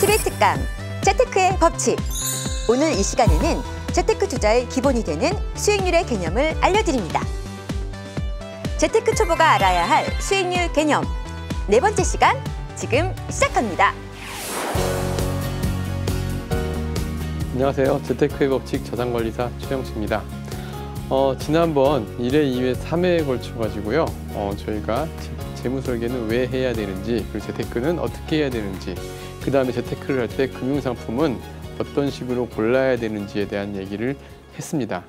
TV의 특강, 재테크의 법칙. 오늘 이 시간에는 재테크 투자의 기본이 되는 수익률의 개념을 알려드립니다. 재테크 초보가 알아야 할 수익률 개념. 네 번째 시간, 지금 시작합니다. 안녕하세요. 재테크의 법칙 자산관리사 최영수입니다. 지난번 1회, 2회, 3회에 걸쳐가지고요. 저희가 재무설계는 왜 해야 되는지, 그리고 재테크는 어떻게 해야 되는지, 그 다음에 재테크를 할 때 금융상품은 어떤 식으로 골라야 되는지에 대한 얘기를 했습니다.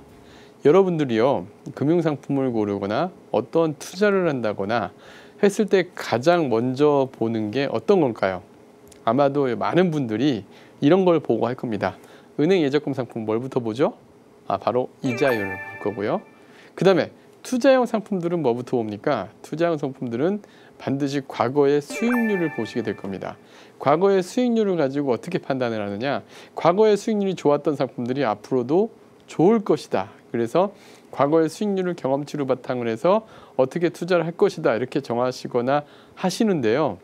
여러분들이요, 금융상품을 고르거나 어떤 투자를 한다거나 했을 때 가장 먼저 보는 게 어떤 걸까요? 아마도 많은 분들이 이런 걸 보고 할 겁니다. 은행 예적금 상품 뭘부터 보죠? 바로 이자율을 볼 거고요. 그 다음에 투자형 상품들은 뭐부터 봅니까? 투자형 상품들은 반드시 과거의 수익률을 보시게 될 겁니다. 과거의 수익률을 가지고 어떻게 판단을 하느냐? 과거의 수익률이 좋았던 상품들이 앞으로도 좋을 것이다. 그래서 과거의 수익률을 경험치로 바탕을 해서 어떻게 투자를 할 것이다. 이렇게 정하시거나 하시는데요.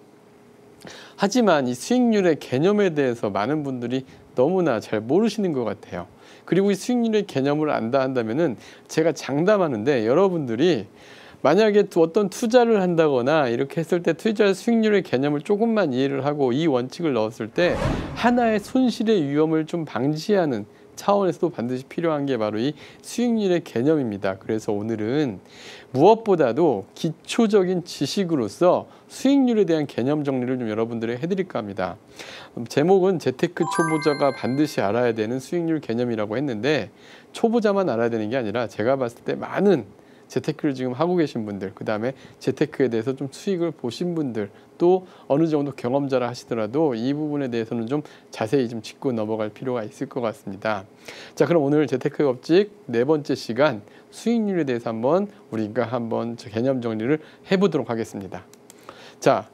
하지만 이 수익률의 개념에 대해서 많은 분들이 너무나 잘 모르시는 것 같아요. 그리고 이 수익률의 개념을 안다 한다면은 제가 장담하는데, 여러분들이 만약에 어떤 투자를 한다거나 이렇게 했을 때 투자 수익률의 개념을 조금만 이해를 하고 이 원칙을 넣었을 때 하나의 손실의 위험을 좀 방지하는 차원에서도 반드시 필요한 게 바로 이 수익률의 개념입니다. 그래서 오늘은 무엇보다도 기초적인 지식으로서 수익률에 대한 개념 정리를 좀 여러분들에게 해드릴까 합니다. 제목은 재테크 초보자가 반드시 알아야 되는 수익률 개념이라고 했는데, 초보자만 알아야 되는 게 아니라 제가 봤을 때 많은 재테크를 지금 하고 계신 분들, 그 다음에 재테크에 대해서 좀 수익을 보신 분들, 또 어느 정도 경험자라 하시더라도 이 부분에 대해서는 좀 자세히 좀 짚고 넘어갈 필요가 있을 것 같습니다. 자, 그럼 오늘 재테크의 법칙 네 번째 시간, 수익률에 대해서 우리가 한번 개념 정리를 해보도록 하겠습니다. 자,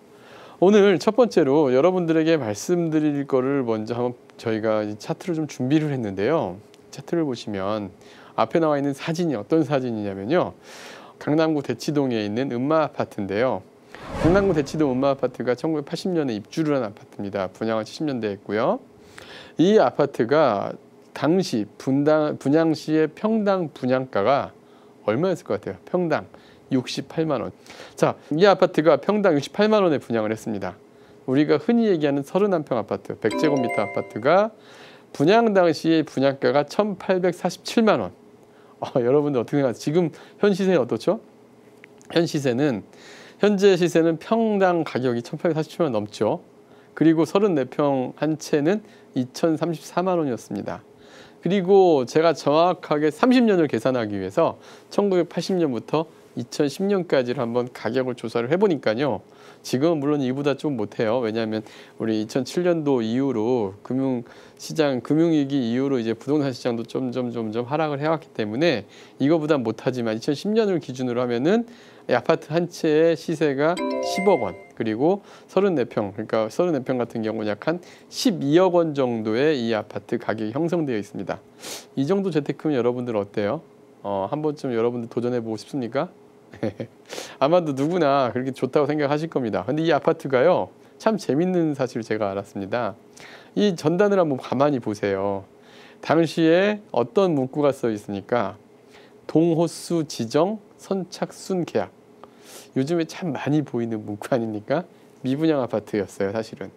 오늘 첫 번째로 여러분들에게 말씀드릴 거를 먼저 한번 저희가 차트를 좀 준비를 했는데요. 차트를 보시면 앞에 나와 있는 사진이 어떤 사진이냐면요, 강남구 대치동에 있는 음마아파트인데요. 강남구 대치동 음마아파트가 1980년에 입주를 한 아파트입니다. 분양을 70년대에 했고요. 이 아파트가 당시 분양 시의 평당 분양가가 얼마였을 것 같아요? 평당 68만 원. 자, 이 아파트가 평당 68만 원에 분양을 했습니다. 우리가 흔히 얘기하는 31평 아파트, 100제곱미터 아파트가 분양 당시의 분양가가 1,847만 원. 여러분들 어떻게 생각하세요? 지금 현 시세는 어떻죠? 현재 시세는 평당 가격이 1,847만 원 넘죠. 그리고 34평 한 채는 2,034만 원이었습니다. 그리고 제가 정확하게 30년을 계산하기 위해서 1980년부터 2010년까지를 한번 가격을 조사를 해보니까요. 지금은 물론 이보다 좀 못해요. 왜냐하면 우리 2007년도 이후로 금융위기 이후로 이제 부동산 시장도 점점 하락을 해왔기 때문에 이거보다 못하지만 2010년을 기준으로 하면은 아파트 한 채의 시세가 10억 원, 그리고 34평, 그러니까 34평 같은 경우는 약 한 12억 원 정도의 이 아파트 가격이 형성되어 있습니다. 이 정도 재테크면 여러분들 어때요? 한 번쯤 여러분들 도전해보고 싶습니까? 아마도 누구나 그렇게 좋다고 생각하실 겁니다. 근데 이 아파트가요, 참 재밌는 사실을 제가 알았습니다. 이 전단을 한번 가만히 보세요. 당시에 어떤 문구가 써 있으니까, 동호수 지정 선착순 계약. 요즘에 참 많이 보이는 문구 아닙니까? 미분양 아파트였어요, 사실은.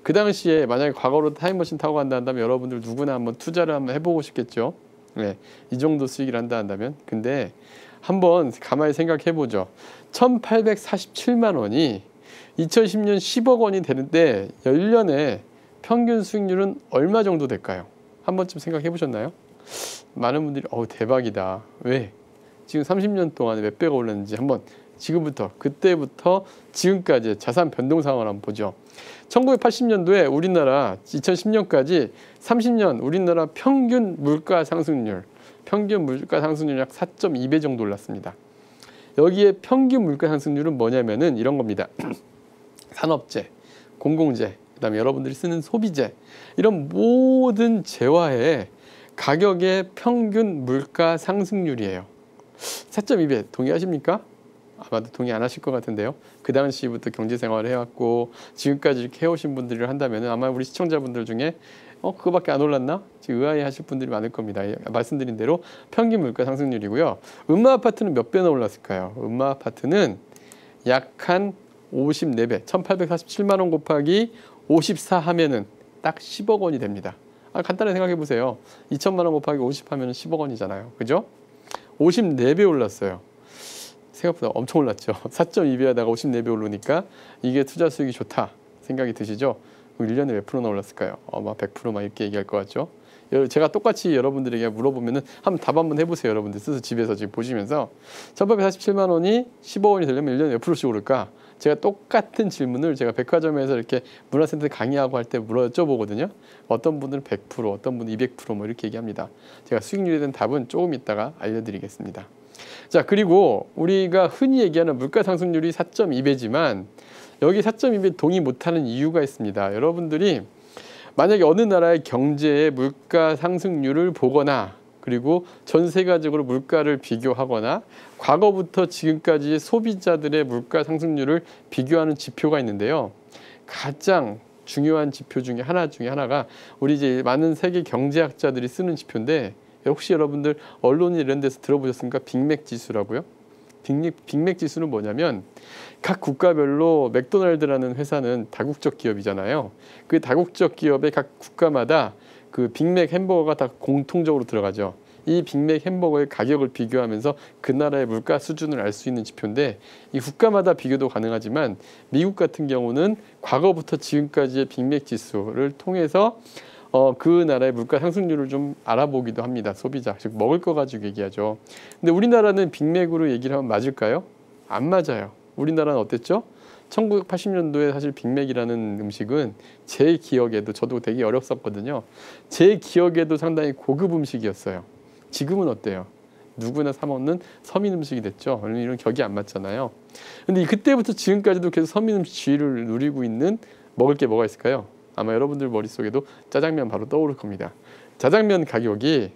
그 당시에 만약에 과거로 타임머신 타고 간다 한다면 여러분들 누구나 한번 투자를 한번 해보고 싶겠죠. 네, 이 정도 수익을 한다 한다면. 근데 한번 가만히 생각해 보죠. 1,847만 원이 2010년 10억 원이 되는데 10년에 평균 수익률은 얼마 정도 될까요? 한 번쯤 생각해 보셨나요? 많은 분들이 대박이다. 왜? 지금 30년 동안에 몇 배가 올랐는지 한번 그때부터 지금까지 자산 변동 상황을 한번 보죠. 1980년도에 우리나라 2010년까지 30년 우리나라 평균 물가 상승률 약 4.2배 정도 올랐습니다. 여기에 평균 물가 상승률은 뭐냐면은 이런 겁니다. 산업재, 공공재, 그다음에 여러분들이 쓰는 소비재, 이런 모든 재화의 가격의 평균 물가 상승률이에요. 4.2배 동의하십니까? 아마도 동의 안 하실 것 같은데요. 그 당시부터 경제생활을 해왔고 지금까지 이렇게 해오신 분들을 한다면 아마 우리 시청자분들 중에 그거밖에 안 올랐나? 지금 의아해하실 분들이 많을 겁니다. 말씀드린 대로 평균 물가 상승률이고요. 음마아파트는 몇 배나 올랐을까요? 음마아파트는 약 한 54배, 1,847만 원 곱하기 54 하면은 딱 10억 원이 됩니다. 간단하게 생각해 보세요. 2천만 원 곱하기 50 하면 10억 원이잖아요. 그죠? 54배 올랐어요. 생각보다 엄청 올랐죠. 4.2배 하다가 54배 오르니까 이게 투자 수익이 좋다 생각이 드시죠? 1년에 몇 프로나 올랐을까요? 막 100%막 이렇게 얘기할 것 같죠? 제가 똑같이 여러분들에게 물어보면은 한번 답 한번 해보세요. 여러분들 스스로 집에서 지금 보시면서 1,847만 원이 15억 원이 되려면 1년에 몇 프로씩 오를까? 제가 똑같은 질문을 제가 백화점에서 이렇게 문화센터 강의하고 할 때 여쭤보거든요. 어떤 분들은 100%, 어떤 분은 200% 이렇게 얘기합니다. 제가 수익률에 대한 답은 조금 이따가 알려드리겠습니다. 자, 그리고 우리가 흔히 얘기하는 물가 상승률이 4.2배지만 여기 4.2배 동의 못하는 이유가 있습니다. 여러분들이 만약에 어느 나라의 경제의 물가 상승률을 보거나 그리고 전 세계적으로 물가를 비교하거나 과거부터 지금까지의 소비자들의 물가 상승률을 비교하는 지표가 있는데요. 가장 중요한 지표 중에 하나가 우리 이제 많은 세계 경제학자들이 쓰는 지표인데 혹시 여러분들 언론이 이런 데서 들어보셨습니까? 빅맥 지수라고요. 빅맥 지수는 뭐냐면 각 국가별로 맥도날드라는 회사는 다국적 기업이잖아요. 그 다국적 기업의 각 국가마다 그 빅맥 햄버거가 다 공통적으로 들어가죠. 이 빅맥 햄버거의 가격을 비교하면서 그 나라의 물가 수준을 알 수 있는 지표인데 이 국가마다 비교도 가능하지만 미국 같은 경우는 과거부터 지금까지의 빅맥 지수를 통해서 그 나라의 물가 상승률을 좀 알아보기도 합니다. 소비자, 즉 먹을 거 가지고 얘기하죠. 근데 우리나라는 빅맥으로 얘기를 하면 맞을까요? 안 맞아요. 우리나라는 어땠죠? 1980년도에 사실 빅맥이라는 음식은 제 기억에도 저도 되게 어렸었거든요. 제 기억에도 상당히 고급 음식이었어요. 지금은 어때요? 누구나 사 먹는 서민 음식이 됐죠. 이런 격이 안 맞잖아요. 근데 그때부터 지금까지도 계속 서민 음식 지위를 누리고 있는 먹을 게 뭐가 있을까요? 아마 여러분들 머릿속에도 짜장면 바로 떠오를 겁니다. 짜장면 가격이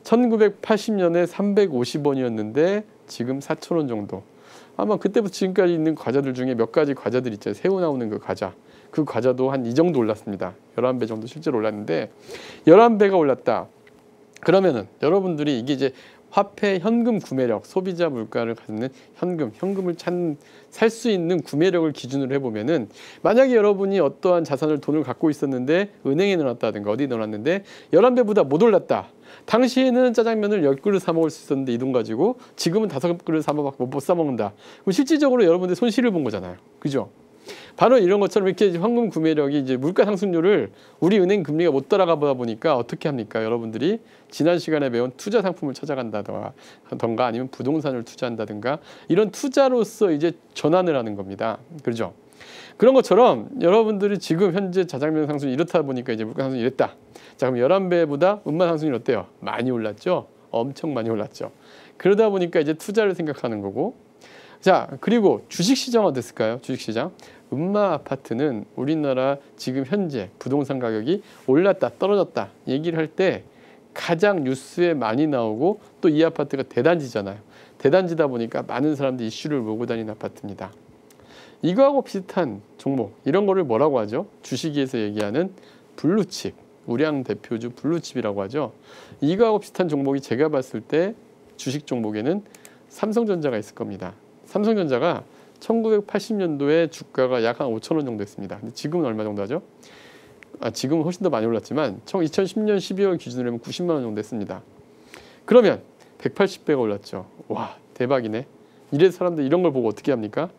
1980년에 350원이었는데 지금 4,000원 정도. 아마 그때부터 지금까지 있는 과자들 중에 몇 가지 과자들 있잖아요. 새우 나오는 그 과자. 그 과자도 한 이 정도 올랐습니다. 11배 정도 실제로 올랐는데 11배가 올랐다. 그러면은 여러분들이 이게 이제 화폐 현금 구매력, 소비자 물가를 갖는 현금을 살 수 있는 구매력을 기준으로 해보면은 만약에 여러분이 어떠한 자산을 돈을 갖고 있었는데 은행에 넣어놨다든가 어디 넣어놨는데 11배보다 못 올랐다. 당시에는 짜장면을 10그릇 사 먹을 수 있었는데 이 돈 가지고 지금은 5그릇 사 먹고 못 사 먹는다. 그럼 실질적으로 여러분들 손실을 본 거잖아요. 그죠? 바로 이런 것처럼 이렇게 현금 구매력이 이제 물가 상승률을 우리 은행 금리가 못 따라가다 보니까 어떻게 합니까? 여러분들이 지난 시간에 배운 투자 상품을 찾아간다던가 아니면 부동산을 투자한다든가 이런 투자로서 이제 전환을 하는 겁니다. 그렇죠? 그런 것처럼 여러분들이 지금 현재 자장면 상승이 이렇다 보니까 이제 물가 상승이 이랬다. 자, 그럼 11배보다 음반 상승이 어때요? 많이 올랐죠? 엄청 많이 올랐죠. 그러다 보니까 이제 투자를 생각하는 거고. 자, 그리고 주식시장 어땠을까요? 주식시장. 음마 아파트는 우리나라 지금 현재 부동산 가격이 올랐다 떨어졌다 얘기를 할 때 가장 뉴스에 많이 나오고 또 이 아파트가 대단지잖아요. 대단지다 보니까 많은 사람들이 이슈를 몰고 다니는 아파트입니다. 이거하고 비슷한 종목, 이런 거를 뭐라고 하죠? 주식에서 얘기하는 블루칩, 우량 대표주 블루칩이라고 하죠. 이거하고 비슷한 종목이 제가 봤을 때 주식 종목에는 삼성전자가 있을 겁니다. 삼성전자가 1980년도에 주가가 약 한 5,000원 정도 했습니다. 근데 지금은 얼마 정도 하죠? 지금은 훨씬 더 많이 올랐지만 2010년 12월 기준으로 하면 90만 원 정도 했습니다. 그러면 180배가 올랐죠. 와, 대박이네. 이래서 사람들 이런 걸 보고 어떻게 합니까?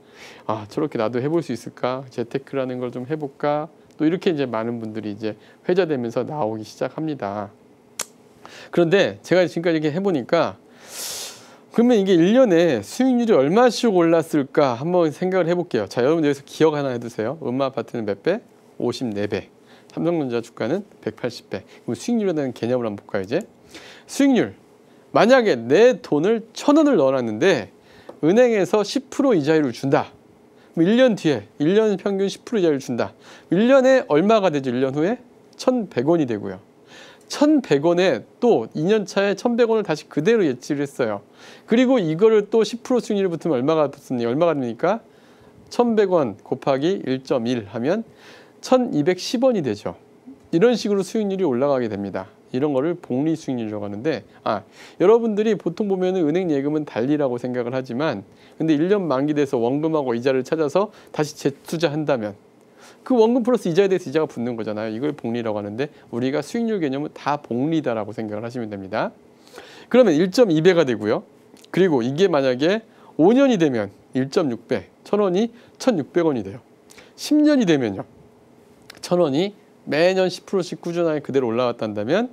저렇게 나도 해볼 수 있을까? 재테크라는 걸 좀 해볼까? 또 이렇게 이제 많은 분들이 이제 회자되면서 나오기 시작합니다. 그런데 제가 지금까지 이렇게 해보니까 그러면 이게 1년에 수익률이 얼마씩 올랐을까 한번 생각을 해볼게요. 자, 여러분 여기서 기억 하나 해두세요. 음마 아파트는 몇 배? 54배. 삼성전자 주가는 180배. 그럼 수익률에 대한 개념을 한번 볼까요, 이제? 수익률. 만약에 내 돈을 1,000원을 넣어놨는데 은행에서 10% 이자율을 준다. 1년 뒤에 1년 평균 10% 이자율을 준다. 1년에 얼마가 되죠? 1년 후에 1,100원이 되고요. 1,100원에 또 2년 차에 1,100원을 다시 그대로 예치를 했어요. 그리고 이거를 또 10% 수익률이 붙으면 얼마가 붙습니까? 얼마가 됩니까? 1,100원 곱하기 1.1 하면 1,210원이 되죠. 이런 식으로 수익률이 올라가게 됩니다. 이런 거를 복리 수익률이라고 하는데, 여러분들이 보통 보면은 은행 예금은 달리라고 생각을 하지만, 근데 1년 만기돼서 원금하고 이자를 찾아서 다시 재투자한다면 그 원금 플러스 이자에 대해서 이자가 붙는 거잖아요. 이걸 복리라고 하는데, 우리가 수익률 개념은 다 복리다라고 생각을 하시면 됩니다. 그러면 1.2배가 되고요. 그리고 이게 만약에 5년이 되면 1.6배, 1,000원이 1,600원이 돼요. 10년이 되면요, 1,000원이 매년 10%씩 꾸준하게 그대로 올라갔다면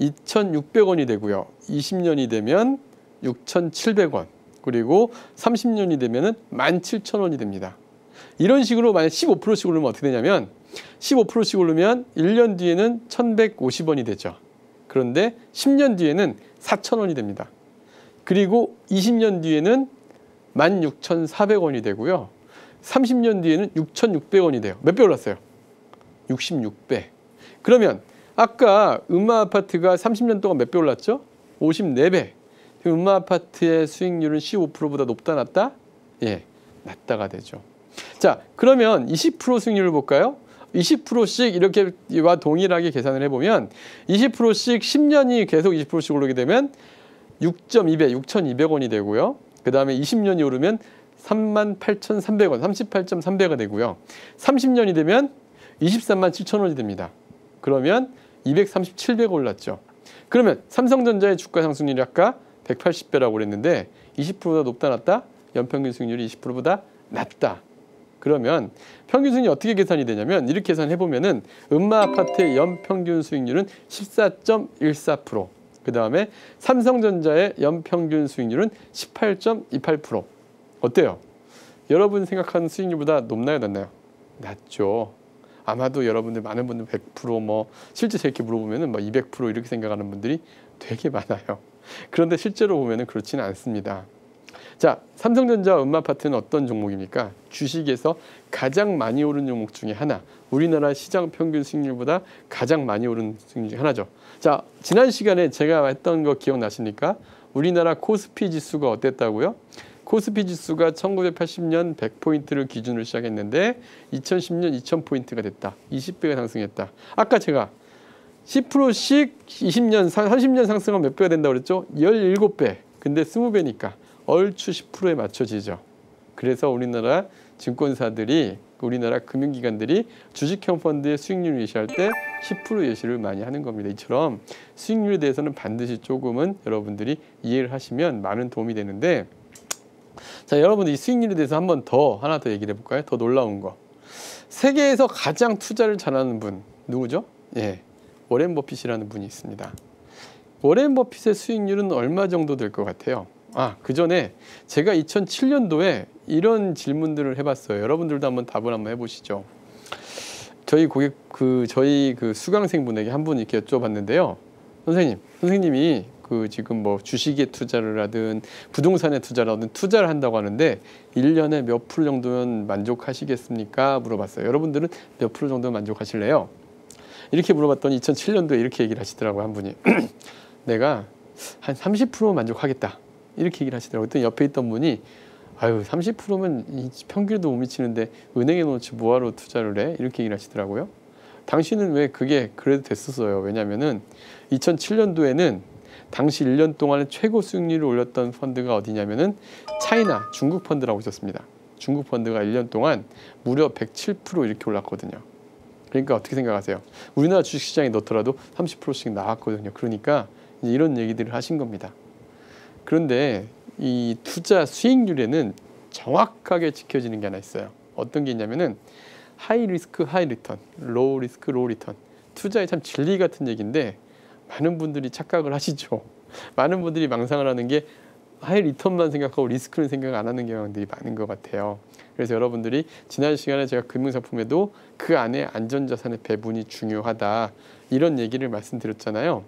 2,600원이 되고요. 20년이 되면 6,700원, 그리고 30년이 되면 17,000원이 됩니다. 이런 식으로 만약 15%씩 오르면 어떻게 되냐면, 15%씩 오르면 1년 뒤에는 1,150원이 되죠. 그런데 10년 뒤에는 4,000원이 됩니다. 그리고 20년 뒤에는 16,400원이 되고요. 30년 뒤에는 6,600원이 돼요. 몇 배 올랐어요? 66배. 그러면 아까 음마아파트가 30년 동안 몇 배 올랐죠? 54배. 음마아파트의 수익률은 15%보다 높다 낮다? 예, 낮다가 되죠. 자, 그러면 20% 수익률을 볼까요? 20%씩 이렇게와 동일하게 계산을 해보면 20%씩 10년이 계속 20%씩 오르게 되면 6.2배, 6,200원이 되고요. 그 다음에 20년이 오르면 38,300원, 38.3배가 되고요. 30년이 되면 237,000원이 됩니다. 그러면 237배가 올랐죠. 그러면 삼성전자의 주가 상승률이 아까 180배라고 그랬는데 20%보다 높다 낮다? 연평균 수익률이 20%보다 낮다. 그러면 평균 수익률이 어떻게 계산이 되냐면, 이렇게 계산해 보면은 음마아파트의 연평균 수익률은 14.14%. 그 다음에 삼성전자의 연평균 수익률은 18.28%. 어때요? 여러분 생각하는 수익률보다 높나요, 낮나요? 낮죠. 아마도 여러분들 많은 분들 100% 실제 이렇게 물어보면은 200% 이렇게 생각하는 분들이 되게 많아요. 그런데 실제로 보면은 그렇지는 않습니다. 자, 삼성전자 음마아파트는 어떤 종목입니까? 주식에서 가장 많이 오른 종목 중에 하나. 우리나라 시장 평균 수익률보다 가장 많이 오른 수익률 중에 하나죠. 자, 지난 시간에 제가 했던 거 기억나십니까? 우리나라 코스피 지수가 어땠다고요? 코스피 지수가 1980년 100포인트를 기준으로 시작했는데 2010년 2000포인트가 됐다. 20배가 상승했다. 아까 제가 10%씩 20년, 30년 상승하면 몇 배가 된다고 그랬죠? 17배. 근데 20배니까 얼추 10%에 맞춰지죠. 그래서 우리나라 증권사들이, 우리나라 금융기관들이 주식형 펀드의 수익률 예시할 때 10% 예시를 많이 하는 겁니다. 이처럼 수익률에 대해서는 반드시 조금은 여러분들이 이해를 하시면 많은 도움이 되는데, 자, 여러분들 이 수익률에 대해서 하나 더 얘기를 해볼까요? 더 놀라운 거. 세계에서 가장 투자를 잘하는 분 누구죠? 예, 워렌 버핏이라는 분이 있습니다. 워렌 버핏의 수익률은 얼마 정도 될 것 같아요? 그 전에 제가 2007년도에 이런 질문들을 해봤어요. 여러분들도 한번 답을 한번 해보시죠. 저희 저희 수강생분에게 한 분 이렇게 여쭤봤는데요. 선생님이 지금 주식에 투자를 하든 부동산에 투자를 하든 투자를 한다고 하는데 1년에 몇 프로 정도면 만족하시겠습니까? 물어봤어요. 여러분들은 몇 프로 정도 만족하실래요? 이렇게 물어봤더니 2007년도에 이렇게 얘기를 하시더라고요. 한 분이. 내가 한 30% 만족하겠다. 이렇게 얘기를 하시더라고요. 그랬더니 옆에 있던 분이 30%면 평균에도 못 미치는데 은행에 놓지 뭐하러 투자를 해? 이렇게 얘기를 하시더라고요. 당시는 왜 그게 그래도 됐었어요. 왜냐면은 2007년도에는 당시 1년 동안에 최고 수익률을 올렸던 펀드가 어디냐면은 차이나 중국 펀드라고 있었습니다. 중국 펀드가 1년 동안 무려 107% 이렇게 올랐거든요. 그러니까 어떻게 생각하세요? 우리나라 주식시장에 넣더라도 30%씩 나왔거든요. 그러니까 이런 얘기들을 하신 겁니다. 그런데 이 투자 수익률에는 정확하게 지켜지는 게 하나 있어요. 어떤 게 있냐면은 하이 리스크 하이 리턴, 로우 리스크 로우 리턴. 투자의 참 진리 같은 얘기인데 많은 분들이 착각을 하시죠. 많은 분들이 망상을 하는 게 하이 리턴만 생각하고 리스크는 생각 안 하는 경향들이 많은 것 같아요. 그래서 여러분들이 지난 시간에 제가 금융상품에도 그 안에 안전자산의 배분이 중요하다, 이런 얘기를 말씀드렸잖아요.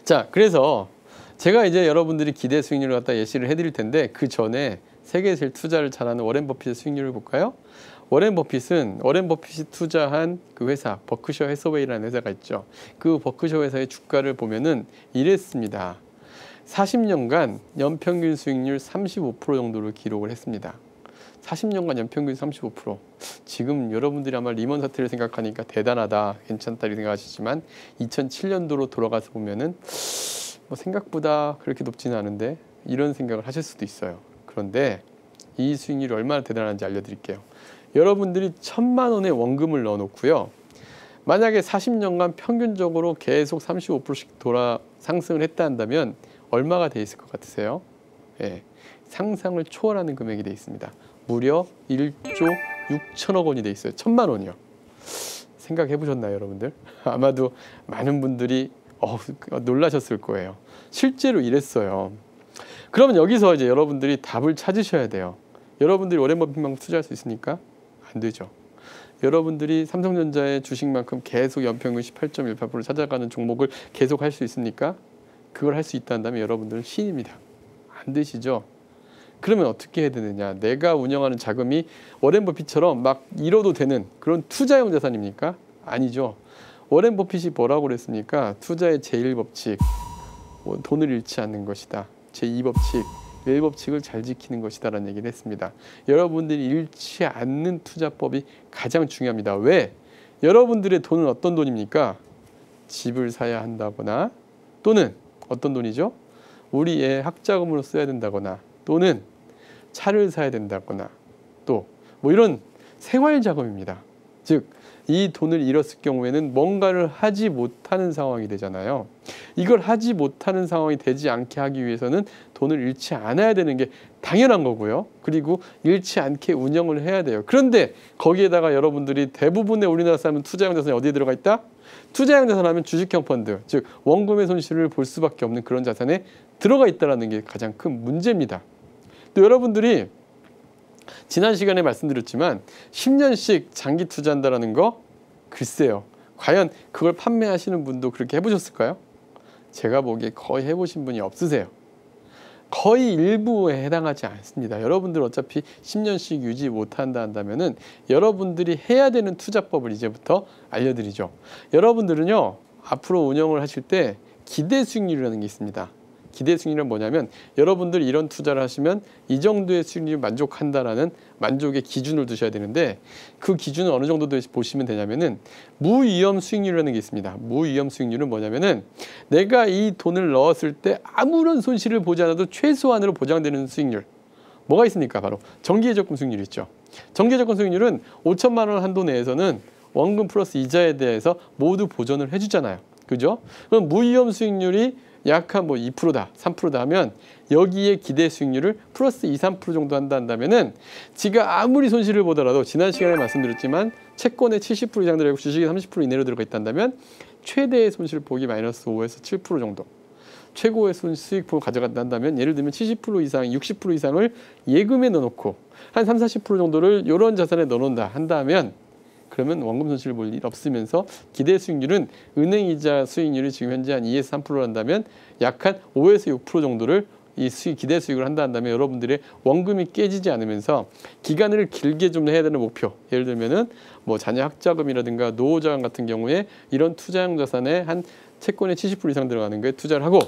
자, 그래서 제가 이제 여러분들이 기대 수익률을 갖다 예시를 해드릴 텐데, 그 전에 세계에서 제일 투자를 잘하는 워렌 버핏의 수익률을 볼까요? 워렌 버핏이 투자한 그 회사 버크셔 해서웨이라는 회사가 있죠. 그 버크셔 회사의 주가를 보면은 이랬습니다. 40년간 연평균 수익률 35% 정도를 기록을 했습니다. 40년간 연평균 35%. 지금 여러분들이 아마 리먼 사태를 생각하니까 대단하다, 괜찮다 이렇게 생각하시지만 2007년도로 돌아가서 보면은 뭐 생각보다 그렇게 높지는 않은데 이런 생각을 하실 수도 있어요. 그런데 이 수익률이 얼마나 대단한지 알려드릴게요. 여러분들이 1,000만 원의 원금을 넣어놓고요. 만약에 40년간 평균적으로 계속 35%씩 상승을 했다 한다면 얼마가 돼 있을 것 같으세요? 예, 상상을 초월하는 금액이 돼 있습니다. 무려 1조 6천억 원이 돼 있어요. 1,000만 원이요. 생각해 보셨나요, 여러분들? 아마도 많은 분들이 놀라셨을 거예요. 실제로 이랬어요. 그러면 여기서 이제 여러분들이 답을 찾으셔야 돼요. 여러분들이 워렌 버핏만큼 투자할 수 있습니까? 안 되죠. 여러분들이 삼성전자의 주식만큼 계속 연평균 18.18% 찾아가는 종목을 계속 할 수 있습니까? 그걸 할 수 있다면 여러분들은 신입니다. 안 되시죠? 그러면 어떻게 해야 되느냐? 내가 운영하는 자금이 워렌 버핏처럼 막 잃어도 되는 그런 투자용 자산입니까? 아니죠. 워렌 버핏이 뭐라고 그랬습니까? 투자의 제1법칙, 돈을 잃지 않는 것이다. 제2법칙, 1법칙을 잘 지키는 것이다 라는 얘기를 했습니다. 여러분들이 잃지 않는 투자법이 가장 중요합니다. 왜? 여러분들의 돈은 어떤 돈입니까? 집을 사야 한다거나 또는 어떤 돈이죠? 우리의 학자금으로 써야 된다거나 또는 차를 사야 된다거나 또 뭐 이런 생활자금입니다. 즉 이 돈을 잃었을 경우에는 뭔가를 하지 못하는 상황이 되잖아요. 이걸 하지 못하는 상황이 되지 않게 하기 위해서는 돈을 잃지 않아야 되는 게 당연한 거고요. 그리고 잃지 않게 운영을 해야 돼요. 그런데 거기에다가 여러분들이 대부분의 우리나라 사람은 투자용 자산이 어디에 들어가 있다? 투자용 자산 하면 주식형 펀드, 즉 원금의 손실을 볼 수밖에 없는 그런 자산에 들어가 있다는 게 가장 큰 문제입니다. 또 여러분들이 지난 시간에 말씀드렸지만 10년씩 장기 투자한다는 거 글쎄요. 과연 그걸 판매하시는 분도 그렇게 해보셨을까요? 제가 보기에 거의 해보신 분이 없으세요. 거의 일부에 해당하지 않습니다. 여러분들 어차피 10년씩 유지 못한다 한다면은 여러분들이 해야 되는 투자법을 이제부터 알려드리죠. 여러분들은요 앞으로 운영을 하실 때 기대 수익률이라는 게 있습니다. 기대 수익률은 뭐냐면 여러분들이 이런 투자를 하시면 이 정도의 수익률을 만족한다라는 만족의 기준을 두셔야 되는데 그 기준은 어느 정도 보시면 되냐면은 무위험 수익률이라는 게 있습니다. 무위험 수익률은 뭐냐면은 내가 이 돈을 넣었을 때 아무런 손실을 보지 않아도 최소한으로 보장되는 수익률. 뭐가 있습니까? 바로 정기예적금 수익률이 있죠. 정기예적금 수익률은 5천만 원 한도 내에서는 원금 플러스 이자에 대해서 모두 보전을 해주잖아요. 그죠? 그럼 무위험 수익률이 약 한 뭐 2%다, 3%다 하면 여기에 기대 수익률을 플러스 2, 3% 정도 한다면은 지가 아무리 손실을 보더라도 지난 시간에 말씀드렸지만 채권의 70% 이상 들어있고 주식이 30% 이내로 들어가 있다면 최대의 손실을 보기 마이너스 5에서 7% 정도. 최고의 수익폭을 가져간다면 예를 들면 70% 이상, 60% 이상을 예금에 넣어놓고 한 3, 40% 정도를 이런 자산에 넣어놓는다 한다면 그러면 원금 손실을 볼 일 없으면서 기대 수익률은 은행이자 수익률이 지금 현재 한 2에서 3% 한다면 약 한 5에서 6% 정도를 이 기대 수익을 한다 한다면 여러분들의 원금이 깨지지 않으면서 기간을 길게 좀 해야 되는 목표. 예를 들면은 뭐 자녀 학자금이라든가 노후자금 같은 경우에 이런 투자형 자산에 한 채권의 70% 이상 들어가는 거에 투자를 하고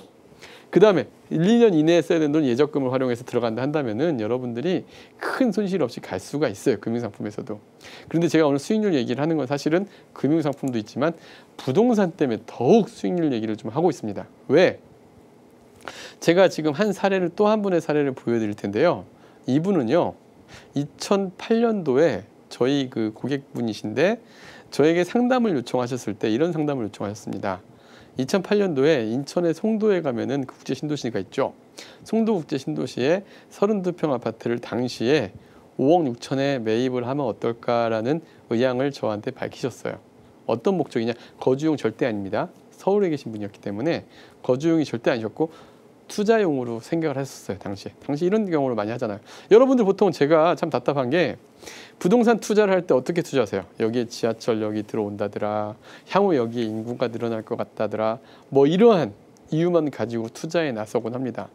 그 다음에 1, 2년 이내에 써야 되는 돈 예적금을 활용해서 들어간다 한다면은 여러분들이 큰 손실 없이 갈 수가 있어요. 금융상품에서도. 그런데 제가 오늘 수익률 얘기를 하는 건 사실은 금융상품도 있지만 부동산 때문에 더욱 수익률 얘기를 좀 하고 있습니다. 왜? 제가 지금 한 사례를 또 한 분의 사례를 보여드릴 텐데요. 이분은요. 2008년도에 저희 그 고객분이신데 저에게 상담을 요청하셨을 때 이런 상담을 요청하셨습니다. 2008년도에 인천의 송도에 가면은 국제 신도시가 있죠. 송도 국제 신도시에 32평 아파트를 당시에 5억 6천에 매입을 하면 어떨까라는 의향을 저한테 밝히셨어요. 어떤 목적이냐? 거주용 절대 아닙니다. 서울에 계신 분이었기 때문에 거주용이 절대 아니셨고 투자용으로 생각을 했었어요. 당시 이런 경우를 많이 하잖아요. 여러분들 보통 제가 참 답답한 게 부동산 투자를 할 때 어떻게 투자하세요? 여기에 지하철역이 들어온다더라. 향후 여기에 인구가 늘어날 것 같다더라. 뭐 이러한 이유만 가지고 투자에 나서곤 합니다.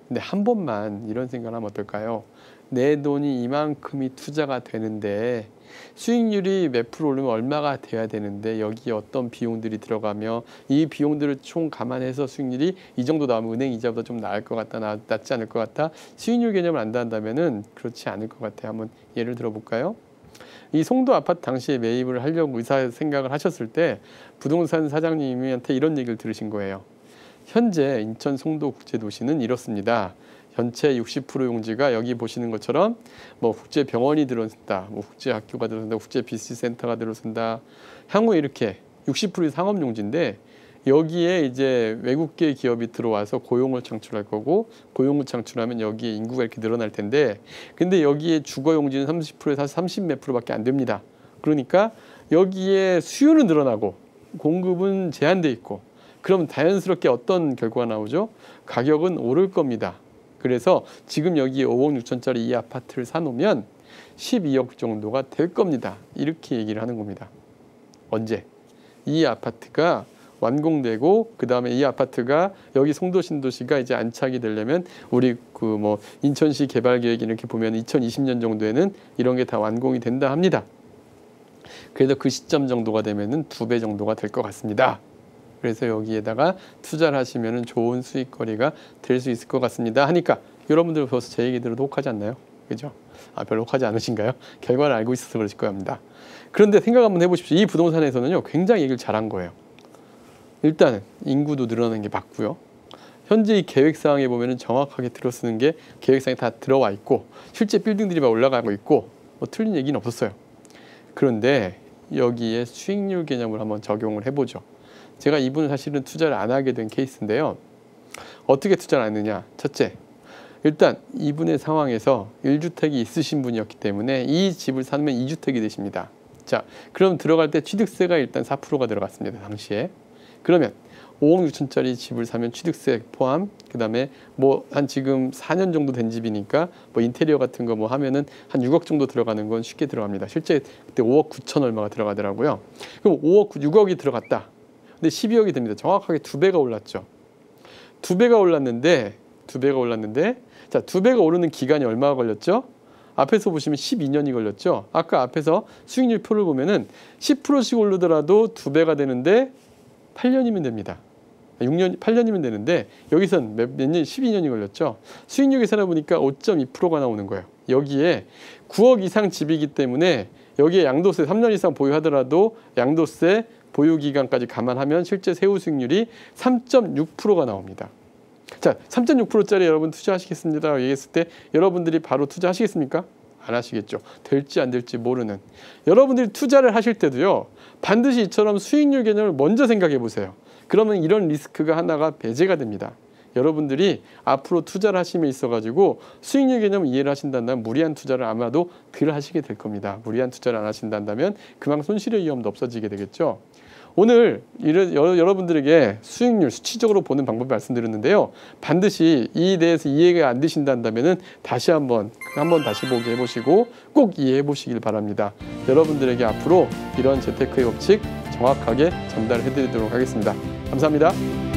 근데 한 번만 이런 생각을 하면 어떨까요? 내 돈이 이만큼이 투자가 되는데 수익률이 몇 프로 오르면 얼마가 돼야 되는데 여기에 어떤 비용들이 들어가며 이 비용들을 총 감안해서 수익률이 이 정도 나오면 은행 이자보다 좀 나을 것 같다, 낫지 않을 것 같다. 수익률 개념을 안다 한다면은 그렇지 않을 것 같아요. 한번 예를 들어볼까요? 이 송도 아파트 당시에 매입을 하려고 의사 생각을 하셨을 때 부동산 사장님한테 이런 얘기를 들으신 거예요. 현재 인천 송도 국제도시는 이렇습니다. 전체 60% 용지가 여기 보시는 것처럼 뭐 국제병원이 들어선다, 뭐 국제학교가 들어선다, 국제비즈니스센터가 들어선다. 향후에 이렇게 60%의 상업용지인데 여기에 이제 외국계 기업이 들어와서 고용을 창출할 거고 고용을 창출하면 여기에 인구가 이렇게 늘어날 텐데 근데 여기에 주거용지는 30%에서 30 몇 프로밖에 안 됩니다. 그러니까 여기에 수요는 늘어나고 공급은 제한돼 있고 그럼 자연스럽게 어떤 결과가 나오죠? 가격은 오를 겁니다. 그래서 지금 여기에 5억 6천짜리 이 아파트를 사놓으면 12억 정도가 될 겁니다. 이렇게 얘기를 하는 겁니다. 언제? 이 아파트가 완공되고 그 다음에 이 아파트가 여기 송도 신도시가 이제 안착이 되려면 우리 그 뭐 인천시 개발 계획 이렇게 보면 2020년 정도에는 이런 게 다 완공이 된다 합니다. 그래서 그 시점 정도가 되면은 2배 정도가 될 것 같습니다. 그래서 여기에다가 투자를 하시면은 좋은 수익거리가 될 수 있을 것 같습니다. 하니까 여러분들 벌써 제 얘기 들어도 혹하지 않나요? 그죠? 별로 혹하지 않으신가요? 결과를 알고 있어서 그러실 겁니다. 그런데 생각 한번 해보십시오. 이 부동산에서는요, 굉장히 얘기를 잘한 거예요. 일단 인구도 늘어나는 게 맞고요. 현재 이 계획사항에 보면은 정확하게 들어쓰는 게 계획사항에 다 들어와 있고 실제 빌딩들이 막 올라가고 있고 뭐 틀린 얘기는 없었어요. 그런데 여기에 수익률 개념을 한번 적용을 해보죠. 제가 이분은 사실은 투자를 안 하게 된 케이스인데요. 어떻게 투자를 안 했느냐? 첫째, 일단 이분의 상황에서 1주택이 있으신 분이었기 때문에 이 집을 사면 2주택이 되십니다. 자, 그럼 들어갈 때 취득세가 일단 4%가 들어갔습니다. 당시에. 그러면 5억 6천짜리 집을 사면 취득세 포함, 그 다음에 뭐 한 지금 4년 정도 된 집이니까 뭐 인테리어 같은 거 뭐 하면은 한 6억 정도 들어가는 건 쉽게 들어갑니다. 실제 그때 5억 9천 얼마가 들어가더라고요. 그럼 6억이 들어갔다. 근데 12억이 됩니다. 정확하게 2배가 올랐죠. 2배가 올랐는데 자, 2배가 오르는 기간이 얼마가 걸렸죠? 앞에서 보시면 12년이 걸렸죠. 아까 앞에서 수익률 표를 보면은 10%씩 오르더라도 2배가 되는데 8년이면 됩니다. 8년이면 되는데 여기선 몇 년, 12년이 걸렸죠. 수익률 계산해 보니까 5.2%가 나오는 거예요. 여기에 9억 이상 집이기 때문에 여기에 양도세 3년 이상 보유하더라도 양도세 보유기간까지 감안하면 실제 세후 수익률이 3.6%가 나옵니다. 자, 3.6%짜리 여러분 투자하시겠습니다 얘기했을 때 여러분들이 바로 투자하시겠습니까? 안 하시겠죠. 될지 안 될지 모르는. 여러분들이 투자를 하실 때도요. 반드시 이처럼 수익률 개념을 먼저 생각해 보세요. 그러면 이런 리스크가 하나가 배제가 됩니다. 여러분들이 앞으로 투자를 하심에 있어가지고 수익률 개념을 이해를 하신다면 무리한 투자를 아마도 덜 하시게 될 겁니다. 무리한 투자를 안 하신다면 그만큼 손실의 위험도 없어지게 되겠죠. 오늘 여러분들에게 수익률 수치적으로 보는 방법을 말씀드렸는데요. 반드시 이 대해서 이해가 안 되신다면 다시 한번 다시 보기 해보시고 꼭 이해해 보시길 바랍니다. 여러분들에게 앞으로 이런 재테크의 법칙 정확하게 전달해 드리도록 하겠습니다. 감사합니다.